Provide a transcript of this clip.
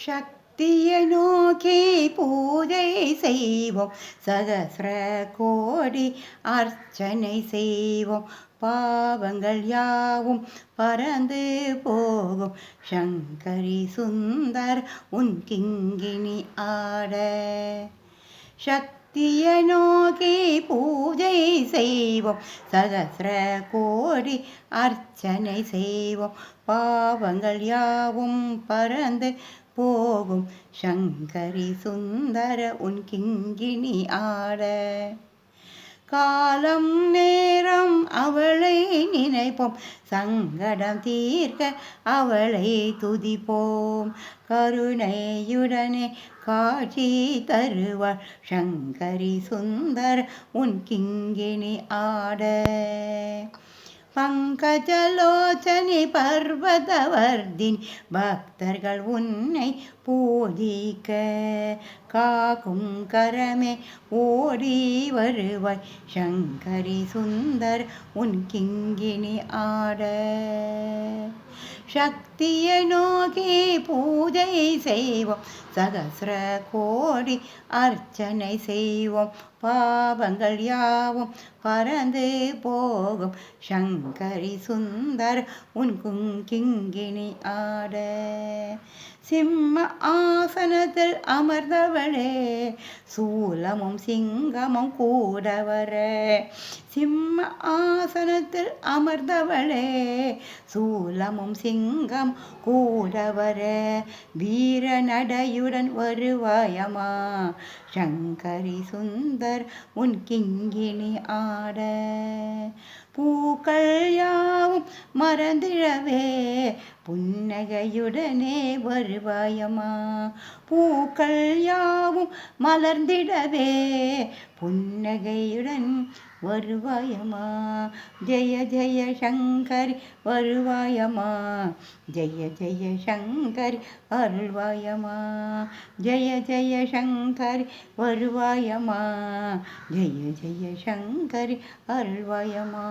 சக்தியை நோக்கி பூஜை செய்வோம், சகஸ்ர கோடி அர்ச்சனை செய்வோம். பாவங்கள் யாவும் பறந்து போகும், சங்கரி சுந்தர் உன் கிங்கினி ஆட. சக்தியை நோக்கி பூஜை செய்வோம், சகஸ்ர கோடி அர்ச்சனை செய்வோம். பாவங்கள் யாவும் பறந்து போகும், சங்கரி சுந்தர உன் கிங்கினி ஆட. காலம் நேரம் அவளை நினைப்போம், சங்கடம் தீர்க்க அவளை துதிப்போம். கருணையுடனே காட்சி தருவாள், சங்கரி சுந்தர் உன் கிங்கினி ஆட. பங்கஜலோச்சனி பர்வதவர்தினி பக்தர்கள் உன்னை பூஜிக்க, காக்கும் கரமே ஓடி வருவாய், சங்கரி சுந்தர் உன் கிங்கினி ஆட. சக்தியை நோக்கி பூஜை செய்வோம், சகஸ்ர கோடி அர்ச்சனை செய்வோம். பாவங்கள் யாவும் பறந்து போகும், சங்கரி சுந்தர் உன் கிங்கினி ஆட. சிம்ம ஆசனத்தில் அமர்ந்தவளே, சூலமும் சிங்கமும் கூட வர. சிம்ம ஆசனத்தில் அமர்ந்தவளே, சூலமும் சிங்கம் கூட வர. வீர நடையுடன் வருவாயம்மா, சங்கரி சுந்தர் உன் கிங்கினி ஆட. பூக்கள் யாவும் மறந்திடவே, புன்னகையுடனே வருவாயம்மா. பூக்கள் யாவும் மலர்ந்திடவே, புன்னகையுடன் வருவாயம்மா. ஜெய ஜெய சங்கரி வருவாயம்மா, ஜெய ஜெய சங்கரி அருள்வாயம்மா. ஜெய ஜெய சங்கரி வருவாயம்மா, ஜெய ஜெய சங்கரி அருள்வாயம்மா.